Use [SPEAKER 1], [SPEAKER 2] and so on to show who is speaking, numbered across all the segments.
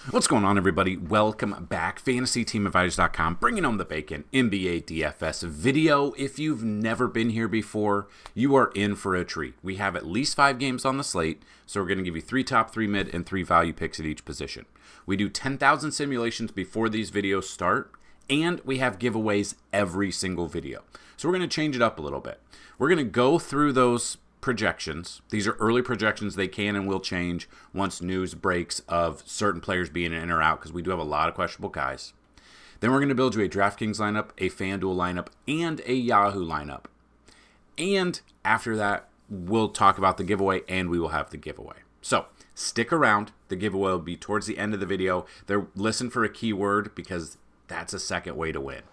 [SPEAKER 1] What's going on, everybody? Welcome back. FantasyTeamAdvisors.com, bringing home the bacon. NBA DFS video. If you've never been here before, you are in for a treat. We have at least 5 games on the slate, so we're going to give you 3 top, 3 mid, and 3 value picks at each position. We do 10,000 simulations before these videos start, and we have giveaways every single video. So we're going to change it up a little bit. We're going to go through those projections. These are early projections. They can and will change once news breaks of certain players being in or out, because we do have a lot of questionable guys. Then we're going to build you a DraftKings lineup, a Fanduel lineup, and a Yahoo lineup. And after that, we'll talk about the giveaway, and we will have the giveaway. So stick around. The giveaway will be towards the end of the video. Listen for a keyword, because that's a second way to win.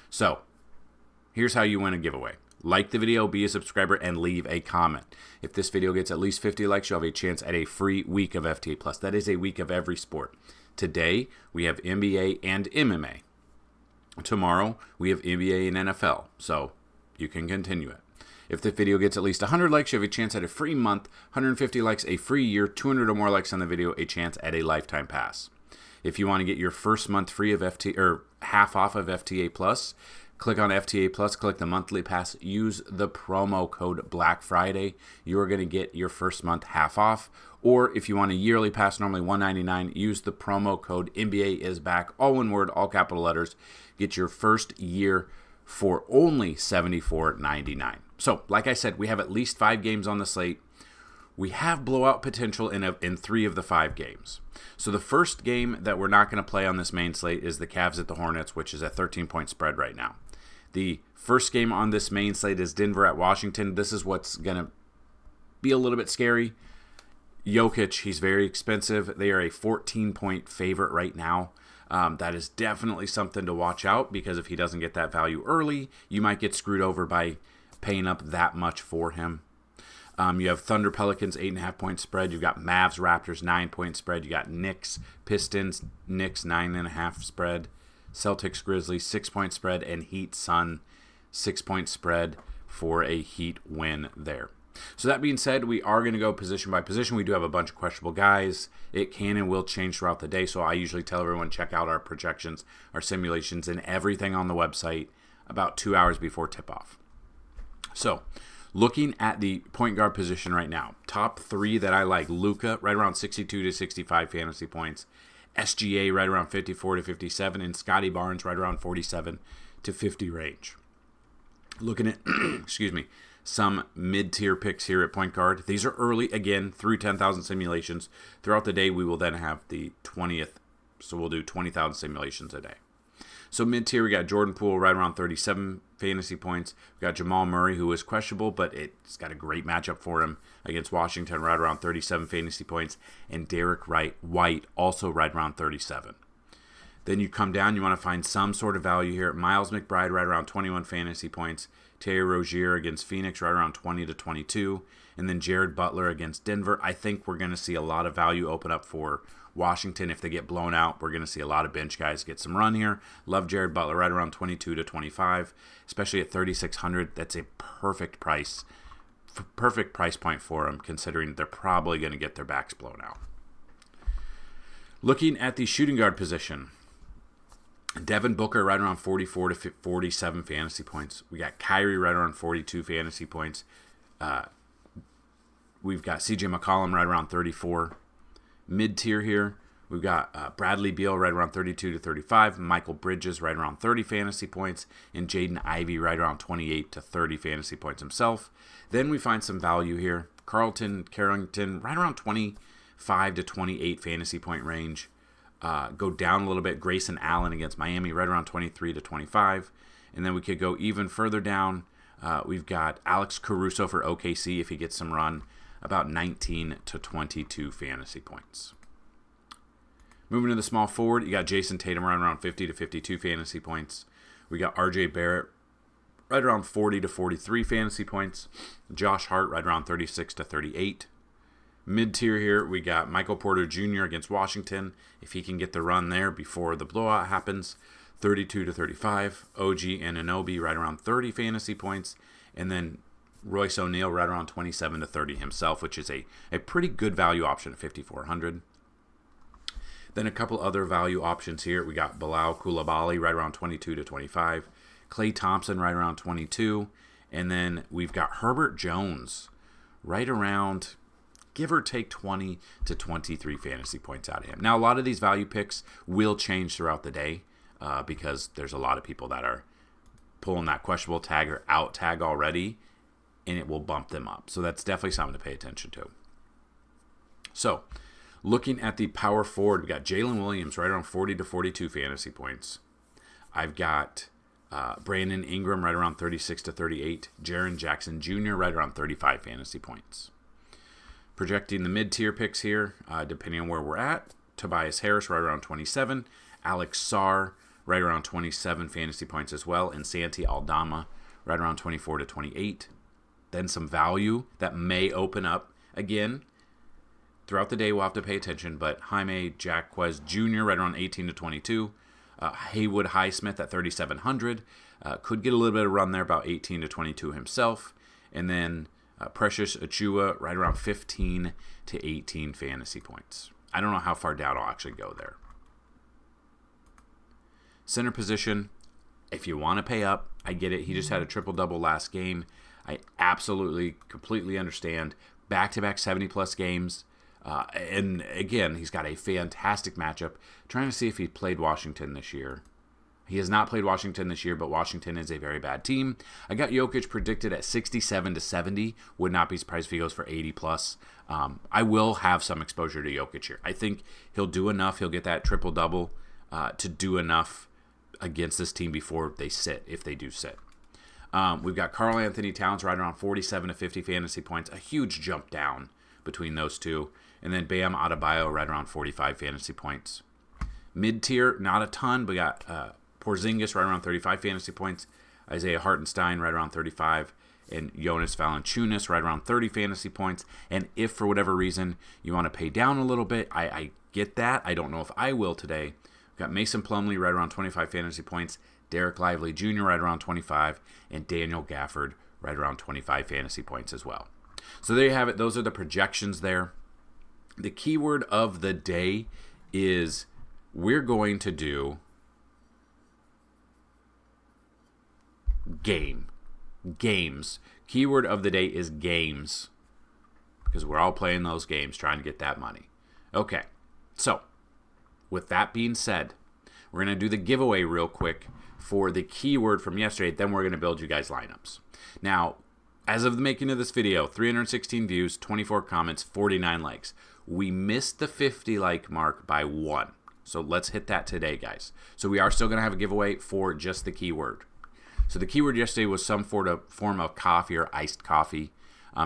[SPEAKER 1] So here's how you win a giveaway. Like the video, be a subscriber, and leave a comment. If this video gets at least 50 likes, you'll have a chance at a free week of FTA+. That is a week of every sport. Today, we have NBA and MMA. Tomorrow, we have NBA and NFL, so you can continue it. If the video gets at least 100 likes, you have a chance at a free month, 150 likes, a free year, 200 or more likes on the video, a chance at a lifetime pass. If you want to get your first month free of FTA, or half off of FTA+, click on FTA Plus, click the monthly pass, use the promo code Black Friday. You are going to get your first month half off. Or if you want a yearly pass, normally $199, use the promo code NBA is back, all one word, all capital letters. Get your first year for only $74.99. So, like I said, we have at least 5 games on the slate. We have blowout potential in 3 of the 5 games. So the first game that we're not going to play on this main slate is the Cavs at the Hornets, which is a 13-point spread right now. The first game on this main slate is Denver at Washington. This is what's going to be a little bit scary. Jokic, he's very expensive. They are a 14-point favorite right now. That is definitely something to watch out, because if he doesn't get that value early, you might get screwed over by paying up that much for him. You have Thunder Pelicans 8.5-point spread. You've got Mavs Raptors 9-point spread. You got Knicks Pistons 9.5 spread. Celtics Grizzlies 6-point spread, and Heat Sun 6-point spread for a Heat win there. So that being said, we are going to go position by position. We do have a bunch of questionable guys. It can and will change throughout the day, so I usually tell everyone check out our projections, our simulations, and everything on the website about 2 hours before tip-off. So looking at the point guard position right now, top 3 that I like: Luka, right around 62 to 65 fantasy points. SGA right around 54 to 57, and Scotty Barnes right around 47 to 50 range. Looking at, some mid-tier picks here at point guard. These are early, again, through 10,000 simulations. Throughout the day, we will then have the 20th, so we'll do 20,000 simulations a day. So mid-tier, we got Jordan Poole right around 37 fantasy points. We got Jamal Murray, who is questionable, but it's got a great matchup for him against Washington, right around 37 fantasy points. And Derek White, also right around 37. Then you come down, you want to find some sort of value here. Miles McBride, right around 21 fantasy points. Terry Rozier against Phoenix, right around 20 to 22. And then Jared Butler against Denver. I think we're going to see a lot of value open up for Washington. If they get blown out, we're going to see a lot of bench guys get some run here. Love Jared Butler right around 22 to 25, especially at 3,600. That's a perfect price point for them, considering they're probably going to get their backs blown out. Looking at the shooting guard position, Devin Booker right around 44 to 47 fantasy points. We got Kyrie right around 42 fantasy points. We've got CJ McCollum right around 34. Mid-tier here, we've got Bradley Beal right around 32 to 35, Michael Bridges right around 30 fantasy points, and Jaden Ivey right around 28 to 30 fantasy points himself. Then we find some value here. Carrington right around 25 to 28 fantasy point range. Go down a little bit. Grayson Allen against Miami right around 23 to 25. And then we could go even further down. We've got Alex Caruso for OKC if he gets some run, about 19 to 22 fantasy points. Moving to the small forward, you got Jason Tatum around 50 to 52 fantasy points. We got RJ Barrett right around 40 to 43 fantasy points. Josh Hart right around 36 to 38. Mid-tier here, we got Michael Porter Jr. against Washington. If he can get the run there before the blowout happens, 32 to 35. OG Anunoby right around 30 fantasy points. And then Royce O'Neal right around 27 to 30 himself, which is a pretty good value option at 5,400. Then a couple other value options here. We got Bilal Coulibaly right around 22 to 25. Klay Thompson right around 22. And then we've got Herbert Jones right around, give or take 20 to 23 fantasy points out of him. Now, a lot of these value picks will change throughout the day because there's a lot of people that are pulling that questionable tag or out tag already, and it will bump them up. So that's definitely something to pay attention to. So, looking at the power forward, we got Jalen Williams right around 40 to 42 fantasy points. I've got Brandon Ingram right around 36 to 38. Jaren Jackson Jr. right around 35 fantasy points. Projecting the mid-tier picks here, depending on where we're at. Tobias Harris right around 27. Alex Sarr right around 27 fantasy points as well. And Santi Aldama right around 24 to 28. Then some value that may open up again. Throughout the day, we'll have to pay attention, but Jaime Jaquez Jr. right around 18 to 22. Haywood Highsmith at 3,700. Could get a little bit of run there, about 18 to 22 himself. And then Precious Achua right around 15 to 18 fantasy points. I don't know how far down I'll actually go there. Center position, if you want to pay up, I get it. He just had a triple-double last game. I absolutely, completely understand. Back-to-back 70-plus games. And again, he's got a fantastic matchup. Trying to see if he played Washington this year. He has not played Washington this year, but Washington is a very bad team. I got Jokic predicted at 67 to 70. Would not be surprised if he goes for 80 plus. I will have some exposure to Jokic here. I think he'll do enough. He'll get that triple-double to do enough against this team before they sit, if they do sit. We've got Karl Anthony Towns right around 47 to 50 fantasy points. A huge jump down between those two. And then Bam Adebayo right around 45 fantasy points. Mid-tier, not a ton. We got Porzingis right around 35 fantasy points. Isaiah Hartenstein right around 35. And Jonas Valanciunas right around 30 fantasy points. And if for whatever reason you want to pay down a little bit, I get that. I don't know if I will today. We've got Mason Plumlee right around 25 fantasy points. Derek Lively Jr. right around 25. And Daniel Gafford right around 25 fantasy points as well. So there you have it. Those are the projections there. The keyword of the day is we're going to do games. Keyword of the day is games because we're all playing those games trying to get that money. Okay, so with that being said, we're going to do the giveaway real quick for the keyword from yesterday. Then we're going to build you guys lineups. Now, as of the making of this video, 316 views, 24 comments, 49 likes. We missed the 50 like mark by 1. So let's hit that today, guys. So we are still going to have a giveaway for just the keyword. So the keyword yesterday was some form of coffee or iced coffee.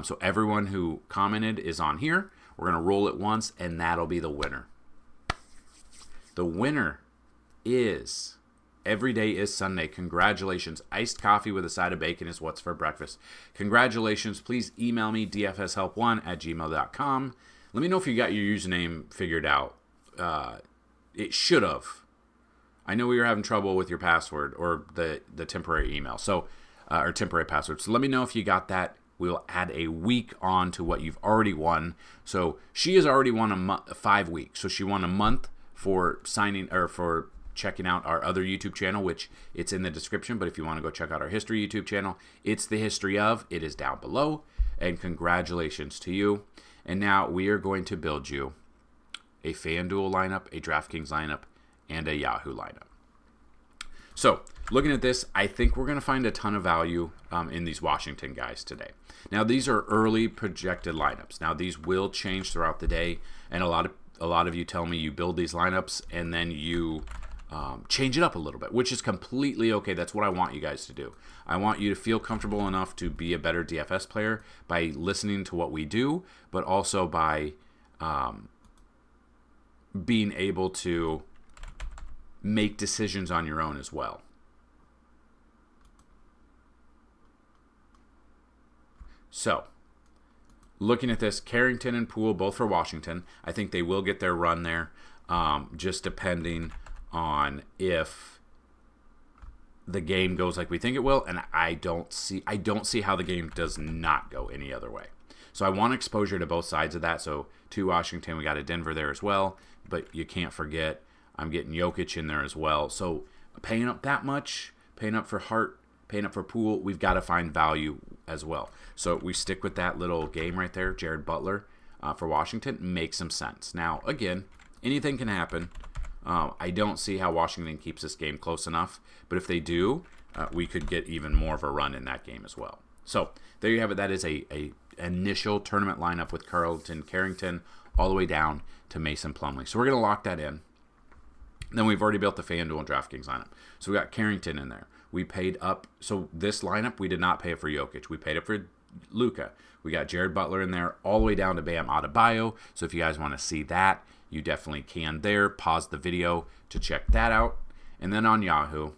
[SPEAKER 1] So everyone who commented is on here. We're going to roll it once, and that'll be the winner. The winner is Every Day is Sunday. Congratulations. Iced coffee with a side of bacon is what's for breakfast. Congratulations. Please email me, dfshelp1@gmail.com. Let me know if you got your username figured out. It should have. I know we were having trouble with your password or the temporary email, or temporary password. So let me know if you got that. We'll add a week on to what you've already won. So she has already won 5 weeks. So she won a month for signing or for checking out our other YouTube channel, which it's in the description. But if you want to go check out our history YouTube channel, it's the history of. It is down below. And congratulations to you. And now we are going to build you a FanDuel lineup, a DraftKings lineup, and a Yahoo lineup. So, looking at this, I think we're going to find a ton of value in these Washington guys today. Now, these are early projected lineups. Now, these will change throughout the day, and a lot of you tell me you build these lineups and then you change it up a little bit, which is completely okay. That's what I want you guys to do. I want you to feel comfortable enough to be a better DFS player by listening to what we do, but also by being able to make decisions on your own as well. So, looking at this, Carrington and Poole, both for Washington. I think they will get their run there, just depending on if the game goes like we think it will, and I don't see how the game does not go any other way. So I want exposure to both sides of that. So to Washington, we got a Denver there as well. But you can't forget, I'm getting Jokic in there as well. So paying up that much, paying up for Hart, paying up for Poole, we've got to find value as well. So we stick with that little game right there, Jared Butler for Washington. Makes some sense. Now, again, anything can happen. I don't see how Washington keeps this game close enough. But if they do, we could get even more of a run in that game as well. So there you have it. That is a initial tournament lineup with Carlton Carrington all the way down to Mason Plumlee. So we're going to lock that in. Then we've already built the Fanduel and DraftKings lineup. So we got Carrington in there. We paid up. So this lineup, we did not pay it for Jokic. We paid it for Luka. We got Jared Butler in there all the way down to Bam Adebayo. So if you guys want to see that, you definitely can there. Pause the video to check that out. And then on Yahoo,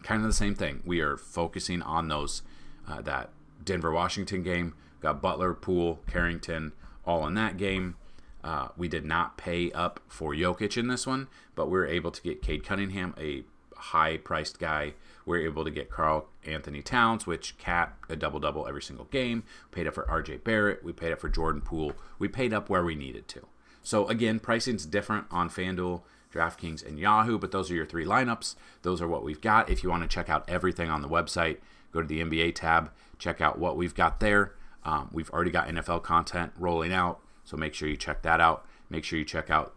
[SPEAKER 1] kind of the same thing. We are focusing on those that Denver-Washington game. Got Butler, Poole, Carrington all in that game. We did not pay up for Jokic in this one, but we were able to get Cade Cunningham, a high-priced guy. We were able to get Karl Anthony Towns, which capped a double-double every single game. We paid up for R.J. Barrett. We paid up for Jordan Poole. We paid up where we needed to. So, again, pricing's different on FanDuel, DraftKings, and Yahoo, but those are your three lineups. Those are what we've got. If you want to check out everything on the website, go to the NBA tab, check out what we've got there. We've already got NFL content rolling out, so make sure you check that out. Make sure you check out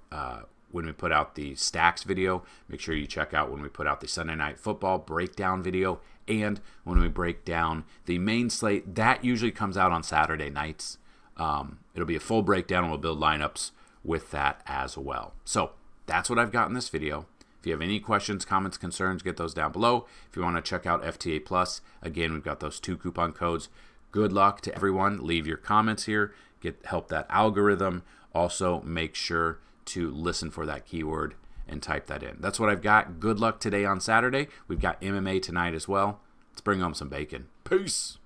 [SPEAKER 1] when we put out the Stacks video. Make sure you check out when we put out the Sunday Night Football breakdown video, and when we break down the main slate. That usually comes out on Saturday nights. It'll be a full breakdown, and we'll build lineups with that as well. So that's what I've got in this video. If you have any questions, comments, concerns, get those down below. If you want to check out FTA Plus, again, we've got those 2 coupon codes. Good luck to everyone. Leave your comments here. Help that algorithm. Also, make sure to listen for that keyword and type that in. That's what I've got. Good luck today on Saturday. We've got MMA tonight as well. Let's bring home some bacon. Peace.